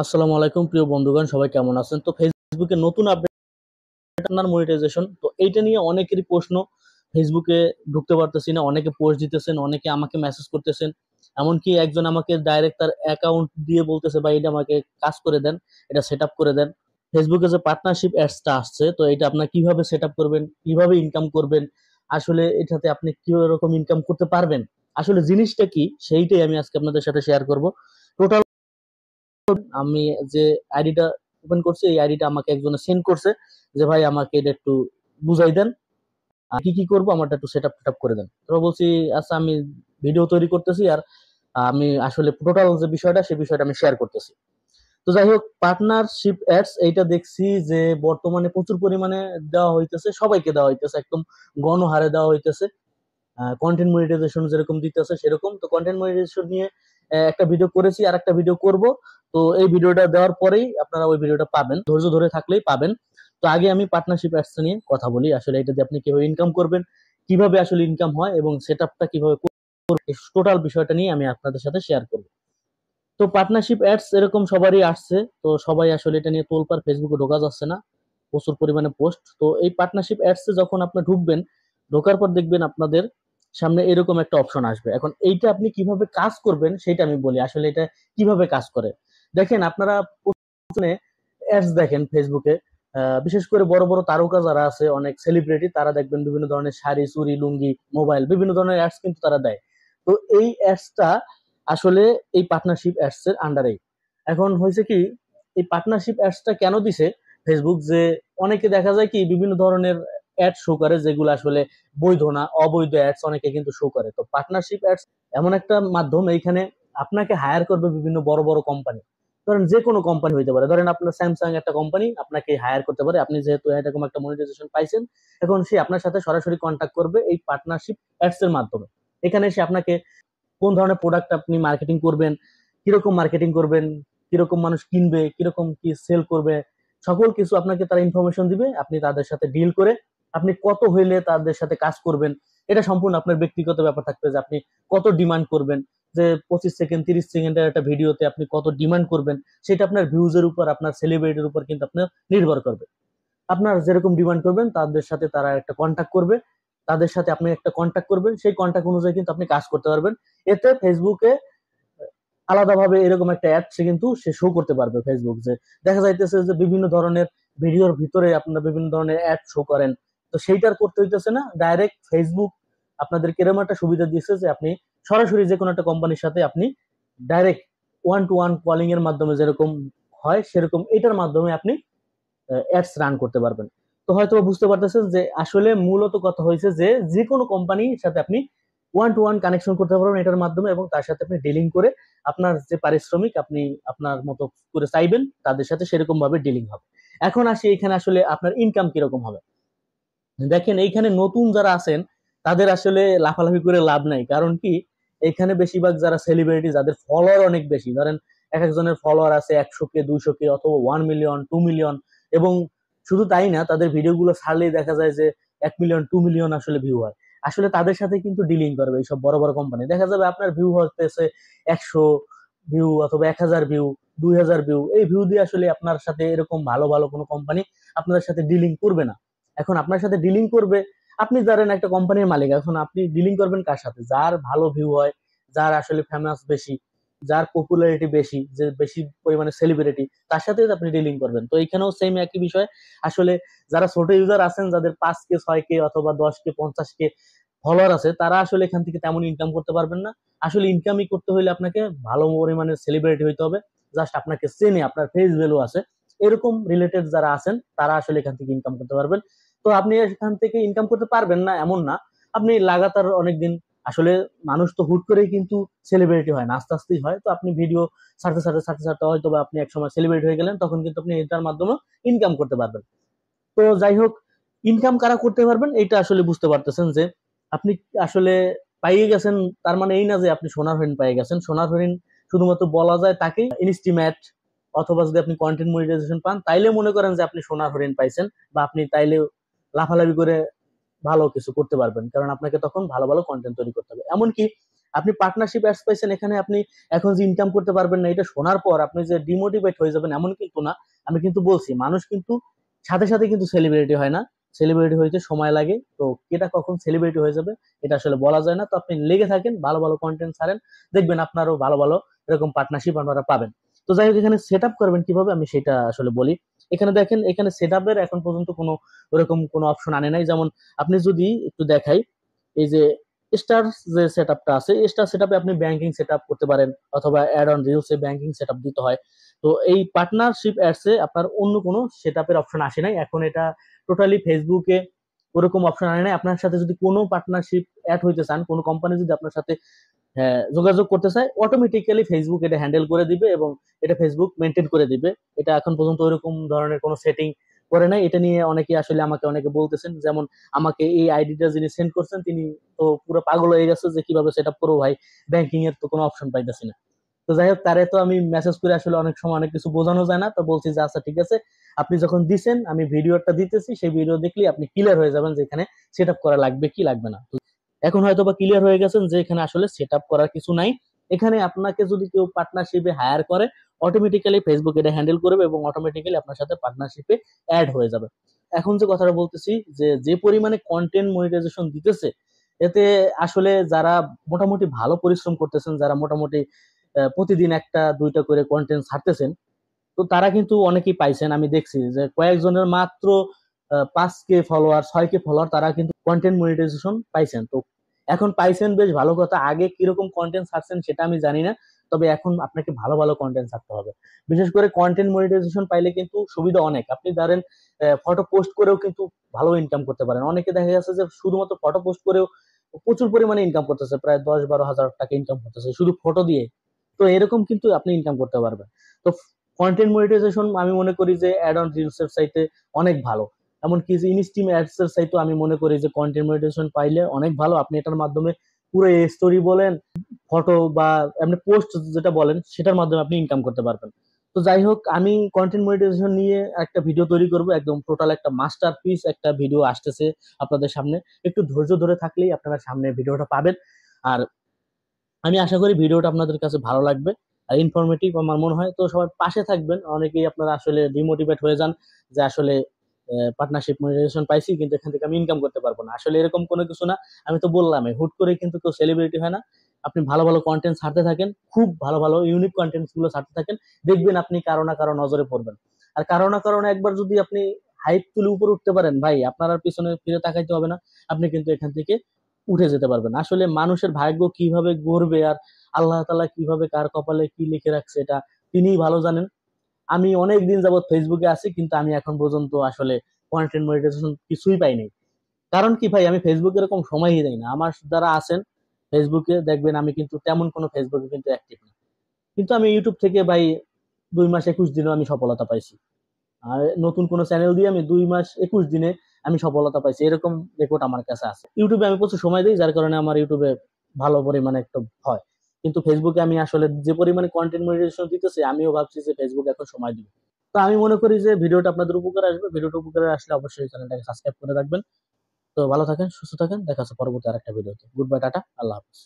আসসালামু আলাইকুম প্রিয় বন্ধুগণ, সবাই কেমন আছেন? তো ফেসবুকে নতুন আপডেট আপনার মনিটাইজেশন, তো এইটা নিয়ে অনেকেরই প্রশ্ন। ফেসবুকে ঢুকতে পারতেছি না, অনেকে পোস্ট দিতেছেন, অনেকে আমাকে মেসেজ করতেছেন। এমনকি একজন আমাকে ডাইরেক্ট তার অ্যাকাউন্ট দিয়ে বলতেছে, ভাই এটা আমাকে কাজ করে দেন, এটা সেট আপ করে দেন। ফেসবুকে যে পার্টনারশিপ অ্যাডসটা আসছে, তো এটা আপনার কিভাবে সেট আপ করবেন, কিভাবে ইনকাম করবেন, আসলে এটাতে আপনি কি রকম ইনকাম করতে পারবেন, আসলে জিনিসটা কি, সেইটাই আমি আজকে আপনাদের সাথে শেয়ার করব। টোটাল আমি যে আইডিটা ওপেন করছি, এই আইডিটা আমাকে একজনে সেন্ড করছে যে ভাই আমাকে এটা একটু বুঝাই দেন, কি কি করবো আমারটা একটু সেট আপ করে দেন। তো বলছি আচ্ছা, আমি ভিডিও তৈরি করতেছি আর আমি আসলে টোটাল যে বিষয়টা সেই বিষয়টা আমি শেয়ার করতেছি। তো যাই হোক, পার্টনারশিপ অ্যাডস এইটা দেখছি যে বর্তমানে প্রচুর পরিমাণে দেওয়া হইতেছে, সবাইকে দেওয়া হইতেছে, একদম গণহারে দেওয়া হইতেছে। কন্টেন্ট মনিটাইজেশন যেরকম দিতেছে সেরকম। তো কন্টেন্ট মনিটাইজেশন নিয়ে একটা ভিডিও করেছি আর একটা ভিডিও করব। তো এই ভিডিওটা দেওয়ার পরেই আপনারা ওই ভিডিওটা পাবেন, ধৈর্য ধরে থাকলেই পাবেন। তো আগে আমি পার্টনারশিপ অ্যাডস নিয়ে কথা বলি, আসলে এটা দিয়ে আপনি কিভাবে ইনকাম করবেন, কিভাবে আসলে ইনকাম হয় এবং সেটআপটা কিভাবে করবেন, টোটাল বিষয়টা নিয়ে আমি আপনাদের সাথে শেয়ার করব। তো পার্টনারশিপ অ্যাডস এরকম সবারই আসছে, তো সবাই আসলে এটা নিয়ে তোলপাড়, ফেসবুকে ঢোকা যাচ্ছে না, প্রচুর পরিমাণে পোস্ট। তো এই পার্টনারশিপ অ্যাডস এ যখন আপনি ঢুকবেন, ঢোকার পর দেখবেন আপনাদের সামনে এরকম একটা অপশন আসবে। এখন এইটা আপনি কিভাবে কাজ করবেন সেটা আমি বলি, আসলে এটা কিভাবে কাজ করে। দেখেন আপনারা প্রথমে অ্যাডস দেখেন ফেসবুকে, বিশেষ করে বড় বড় তারকা যারা আছে, অনেক সেলিব্রিটি, তারা দেখবেন বিভিন্ন ধরনের শাড়ি, চুড়ি, লুঙ্গি, মোবাইল, বিভিন্ন ধরনের অ্যাডস কিন্তু তারা দেয়। তো এই অ্যাডসটা আসলে এই পার্টনারশিপ অ্যাডস এর আন্ডারে। এখন হয়েছে কি, এই পার্টনারশিপ অ্যাডসটা কেন দিছে ফেসবুক, যে অনেকে দেখা যায় কি বিভিন্ন ধরনের অ্যাড শো করে যেগুলো আসলে বৈধ না, অবৈধ অ্যাডস অনেকে কিন্তু শো করে। তো পার্টনারশিপ অ্যাডস এমন একটা মাধ্যম, এইখানে আপনাকে হায়ার করবে বিভিন্ন বড় বড় কোম্পানি। ধরেন যে কোনো কোম্পানি হইতে পারে, ধরেন আপনার স্যামসাং একটা কোম্পানি আপনাকে হায়ার করতে পারে, আপনি যেহেতু এরকম একটা মনিটাইজেশন পাইছেন, এখন সে আপনার সাথে সরাসরি কন্ট্যাক্ট করবে এই পার্টনারশিপ অ্যাডস এর মাধ্যমে। এখানে সে আপনাকে কোন ধরনের প্রোডাক্ট আপনি মার্কেটিং করবেন, কিরকম মার্কেটিং করবেন, কিরকম মানুষ কিনবে, কিরকম কি সেল করবে, সকল কিছু আপনাকে তারা ইনফরমেশন দিবে। আপনি তাদের সাথে ডিল করে আপনি কত হইলে তাদের সাথে কাজ করবেন, এটা সম্পূর্ণ আপনার ব্যক্তিগত ব্যাপার থাকবে, যে আপনি কত ডিমান্ড করবেন, যে 25 সেকেন্ড 30 সেকেন্ডের একটা ভিডিওতে আপনি কত ডিমান্ড করবেন, সেটা আপনার ভিউজের উপর, আপনার সেলিব্রিটির উপর কিন্তু আপনার নির্ভর করবে। আপনার যেরকম ডিমান্ড করবেন তাদের সাথে তারা একটা কন্ট্যাক্ট করবে, তাদের সাথে আপনি একটা কন্ট্যাক্ট করবেন, সেই কন্ট্যাক্ট অনুযায়ী কিন্তু আপনি কাজ করতে পারবেন। এতে ফেসবুকে আলাদাভাবে এরকম একটা অ্যাড সে কিন্তু সে শো করতে পারবে। ফেসবুক যে দেখা যাইতেছে যে বিভিন্ন ধরনের ভিডিওর ভিতরে আপনারা বিভিন্ন ধরনের অ্যাড শো করেন, তো সেইটার করতে হইতেছে না, ডাইরেক্ট ফেসবুক আপনাদেরকে এরকম একটা সুবিধা দিচ্ছে যে আপনি সরাসরি যে কোনো একটা কোম্পানির সাথে আপনি direct one to one calling এর মাধ্যমে যেরকম হয় সেরকম এটার মাধ্যমে আপনি অ্যাডস রান করতে পারবেন। তো হয়তো বুঝতে পারতেছেন যে আসলে মূলত কথা হয়েছে যে যে কোনো কোম্পানির সাথে আপনি ওয়ান টু ওয়ান কানেকশন করতে পারবেন এটার মাধ্যমে, এবং তার সাথে আপনি ডিলিং করে আপনার যে পারিশ্রমিক আপনি আপনার মতো করে চাইবেন তাদের সাথে সেরকম ভাবে ডিলিং হবে। এখন আসি এখানে আসলে আপনার ইনকাম কিরকম হবে। দেখেন এইখানে নতুন যারা আছেন তাদের আসলে লাফালাফি করে লাভ নাই, কারণ কি, এখানে বেশিরভাগ যারা সেলিব্রিটি, যাদের ফলোয়ার অনেক বেশি, ধরেন এক একজনের ফলোয়ার আছে 100K 200K অথবা 1 মিলিয়ন 2 মিলিয়ন, এবং শুধু তাই না, তাদের ভিডিওগুলো ছাড়লেই দেখা যায় যে 1 মিলিয়ন 2 মিলিয়ন আসলে ভিউ হয়। আসলে তাদের সাথে কিন্তু ডিলিং করবে এইসব বড় বড় কোম্পানি, দেখা যাবে আপনার ভিউ হতেছে 100 ভিউ অথবা 1000 ভিউ, 2000 ভিউ, এই ভিউ দিয়ে আসলে আপনার সাথে এরকম ভালো ভালো কোনো কোম্পানি আপনাদের সাথে ডিলিং করবে না। এখন আপনার সাথে ডিলিং করবে, আপনি ধরেন একটা কোম্পানির মালিক, এখন আপনি ডিলিং করবেন কার সাথে, যার ভালো ভিউ হয়, যার আসলে ফেমাস বেশি, যার পপুলারিটি বেশি, যে বেশি পরিমাণে সেলিব্রিটি, তার সাথে আপনি ডিলিং করবেন। তো এখানেও সেম একই বিষয়। আসলে যারা ছোট ইউজার আছেন, যাদের 5K 6K অথবা 10K 50K ফলোয়ার আছে, তারা আসলে এখান থেকে তেমন ইনকাম করতে পারবেন না। আসলে ইনকামই করতে হলে আপনাকে ভালো পরিমাণে সেলিব্রিটি হইতে হবে, জাস্ট আপনাকে চেনে, আপনার ফেস ভ্যালু আছে, এরকম রিলেটেড যারা আছেন তারা আসলে এখান থেকে ইনকাম করতে পারবেন। তো আপনি এখান থেকে ইনকাম করতে পারবেন না এমন না, আপনি লাগাতার অনেকদিন, আসলে মানুষ তো হুট করেই কিন্তু সেলিব্রিটি হয় না, আস্তে আস্তেই হয়। তো আপনি ভিডিও ছাড়তে ছাড়তে ছাড়তে ছাড়তে হয়তো বা আপনি একসময় সেলিব্রিটি হয়ে গেলেন, তখন কিন্তু আপনি এটার মাধ্যমে ইনকাম করতে পারবেন। তো যাই হোক, ইনকাম কারা করতে পারবেন এটা আসলে বুঝতে পারতেছেন যে আপনি আসলে পাইয়ে গেছেন, তার মানে এই না যে আপনি সোনার হরিণ পেয়ে গেছেন। সোনার হরিণ শুধুমাত্র বলা যায় তাকেই ইনস্টিমেট, অথবা যদি আপনি কন্টেন্ট মনিটাইজেশন পান তাইলে মনে করেন যে আপনি সোনার হরিণ পাইছেন, বা আপনি তাইলে লাফালাফি করে ভালো কিছু করতে পারবেন, কারণ আপনাকে তখন ভালো ভালো কন্টেন্ট তৈরি করতে হবে। এমনকি আপনি পার্টনারশিপ অ্যাডস পাইছেন, এখানে আপনি এখন যে ইনকাম করতে পারবেন না, এটা শোনার পর আপনি যে ডিমোটিভেট হয়ে যাবেন এমন কিন্তু না। আমি কিন্তু বলছি, মানুষ কিন্তু সাথে সাথে কিন্তু সেলিব্রিটি হয় না, সেলিব্রিটি হইতে সময় লাগে। তো কেটা কখন সেলিব্রিটি হয়ে যাবে এটা আসলে বলা যায় না। তো আপনি লেগে থাকেন, ভালো ভালো কন্টেন্ট ছাড়েন, দেখবেন আপনারও ভালো ভালো এরকম পার্টনারশিপ আপনারা পাবেন। তো যাই হোক, এখানে সেট আপ করবেন কিভাবে আমি সেটা আসলে বলি। এখানে দেখেন, এখানে সেট আপের এখন পর্যন্ত কোনো ওরকম কোনো অপশন আনে নাই। যেমন আপনি যদি একটু দেখাই, এই যে স্টার যে সেটআপটা আছে, স্টার সেটআপে আপনি ব্যাংকিং সেটআপ করতে পারেন, অথবা অ্যাড অন রিলসে ব্যাংকিং সেটআপ দিতে হয়। তো এই পার্টনারশিপ অ্যাডসে আপনার অন্য কোনো সেটআপের অপশন আসে নাই এখন। এটা টোটালি ফেসবুকে ওরকম অপশন আনে নাই। আপনার সাথে যদি কোনো পার্টনারশিপ অ্যাড হইতে চান, কোনো কোম্পানি যদি আপনার সাথে যোগাযোগ করতে চায়, অটোমেটিক্যালি ফেসবুক এটা হ্যান্ডেল করে দিবে এবং এটা ফেসবুক মেনটেন করে দিবে। এটা এখন পর্যন্ত ওইরকম ধরনের কোনো সেটিং করে নাই। এটা নিয়ে অনেকে আসলে আমাকে অনেকে বলতেছেন, যেমন আমাকে এই আইডিটা যিনি সেন্ড করছেন তিনি তো পুরো পাগল হয়ে গেছে যে কিভাবে সেট আপ করবো ভাই, ব্যাংকিং এর তো কোনো অপশন পাইতেছি না। তো যাই হোক, তারে তো আমি মেসেজ করে আসলে অনেক সময় অনেক কিছু বোঝানো যায় না, তো বলছি যে আচ্ছা ঠিক আছে, আপনি যখন দিছেন আমি ভিডিওটা দিতেছি, সেই ভিডিও দেখলে আপনি ক্লিয়ার হয়ে যাবেন যে এখানে সেট আপ করা লাগবে কি লাগবে না। এখন হয়তো বা ক্লিয়ার হয়ে গেছেন যে এখানে আসলে সেট আপ করার কিছু নাই। এখানে আপনাকে যদি কেউ পার্টনারশিপে হায়ার করে, অটোমেটিক্যালি ফেসবুক এটা হ্যান্ডেল করবে এবং অটোমেটিক্যালি আপনার সাথে পার্টনারশিপে অ্যাড হয়ে যাবে। এখন যে কথাটা বলতেছি, যে যে পরিমাণে কন্টেন্ট মনিটাইজেশন দিতেছে, এতে আসলে যারা মোটামুটি ভালো পরিশ্রম করতেছেন, যারা মোটামুটি প্রতিদিন একটা দুইটা করে কন্টেন্ট ছাড়তেছেন, তো তারা কিন্তু অনেকেই পাইছেন। আমি দেখছি যে কয়েকজনের মাত্র 5K ফলোয়ার, 6K ফলোয়ার, তারা কিন্তু কন্টেন্ট মনিটাইজেশন পাইছেন। তো এখন পাইছেন বেশ ভালো কথা, আগে কিরকম কন্টেন্ট ছাড়ছেন সেটা আমি জানি না, তবে এখন আপনাকে ভালো ভালো কন্টেন্ট ছাড়তে হবে। বিশেষ করে কন্টেন্ট মনিটাইজেশন পাইলে কিন্তু সুবিধা অনেক। আপনি ধরেন ফটো পোস্ট করেও কিন্তু ভালো ইনকাম করতে পারেন। অনেকে দেখা যাচ্ছে যে শুধুমাত্র ফটো পোস্ট করেও প্রচুর পরিমাণে ইনকাম করতেছে, প্রায় 10-12 হাজার টাকা ইনকাম করতেছে শুধু ফটো দিয়ে। তো এরকম কিন্তু আপনি ইনকাম করতে পারবেন। তো কন্টেন্ট মনিটাইজেশন আমি মনে করি যে অ্যাড অন রিলস এর চাইতে অনেক ভালো। এমনকি যে ইনস্টিম অ্যাডস এর চাইতে আমি মনে করি যে কন্টেন্ট মনিটাইজেশন পাইলে অনেক ভালো। আপনি এটার মাধ্যমে পুরো স্টোরি বলেন, ফটো বা এমনি পোস্ট যেটা বলেন, সেটার মাধ্যমে আপনি ইনকাম করতে পারবেন। তো যাই হোক, আমি কন্টেন্ট মনিটাইজেশন নিয়ে একটা ভিডিও তৈরি করব, একদম টোটাল একটা মাস্টার পিস একটা ভিডিও আসতেছে আপনাদের সামনে। একটু ধৈর্য ধরে থাকলেই আপনারা সামনে ভিডিওটা পাবেন। আর আমি আশা করি ভিডিওটা আপনাদের কাছে ভালো লাগবে আর ইনফরমেটিভ আমার মনে হয়। তো সবাই পাশে থাকবেন। অনেকেই আপনারা আসলে ডিমোটিভেট হয়ে যান যে আসলে পার্টনারশিপ মনিটাইজেশন পাইছি কিন্তু এখান থেকে আমি ইনকাম করতে পারবো না, আসলে এরকম কোনো কিছু না। আমি তো বললামই, হুট করে কিন্তু কেউ সেলিব্রিটি হয় না। আপনি ভালো ভালো কন্টেন্ট ছাড়তে থাকেন, খুব ভালো ভালো ইউনিক কন্টেন্ট গুলো ছাড়তে থাকেন, দেখবেন আপনি কারো না কারো নজরে পড়বেন। আর কারো না কারো একবার যদি আপনি হাইপ তুলে উপরে উঠতে পারেন ভাই, আপনার আর পিছনে ফিরে তাকাইতে হবে না, আপনি কিন্তু এখান থেকে উঠে যেতে পারবেন। আসলে মানুষের ভাগ্য কিভাবে গড়বে আর আল্লাহ তাআলা কিভাবে কার কপালে কি লিখে রাখছে এটা তিনিই ভালো জানেন। আমি অনেক দিন যাবত ফেসবুকে আছি, কিন্তু আমি এখন পর্যন্ত আসলে কন্টেন্ট মনিটাইজেশন কিছুই পাই নাই। কারণ কি ভাই, আমি ফেসবুকে এরকম সময়ই দেই না। আমার যারা আছেন ফেসবুকে দেখবেন আমি কিন্তু তেমন কোনো ফেসবুকে কিন্তু অ্যাক্টিভ না। কিন্তু আমি ইউটিউব থেকে ভাই 2 মাস 21 দিনও আমি সফলতা পাইছি। আর নতুন কোনো চ্যানেল দিয়ে আমি 2 মাস 21 দিনে আমি সফলতা পাইছি, এরকম রেকর্ড আমার কাছে আছে। ইউটিউবে আমি প্রচুর সময় দিই, যার কারণে আমার ইউটিউবে ভালো পরিমাণে একটু হয়। কিন্তু ফেসবুকে আমি আসলে যে পরিমাণে কন্টেন্ট মনিটাইজেশন দিতেছি, আমিও ভাবছি যে ফেসবুকে এখন সময় দিব। তো আমি মনে করি যে ভিডিওটা আপনাদের উপকার আসবে। ভিডিওটা উপকারে আসলে অবশ্যই চ্যানেলটাকে সাবস্ক্রাইব করে রাখবেন। তো ভালো থাকেন, সুস্থ থাকেন, দেখা হচ্ছে পরবর্তী আরেকটা ভিডিওতে। গুড বাই, টাটা, আল্লাহ হাফিজ।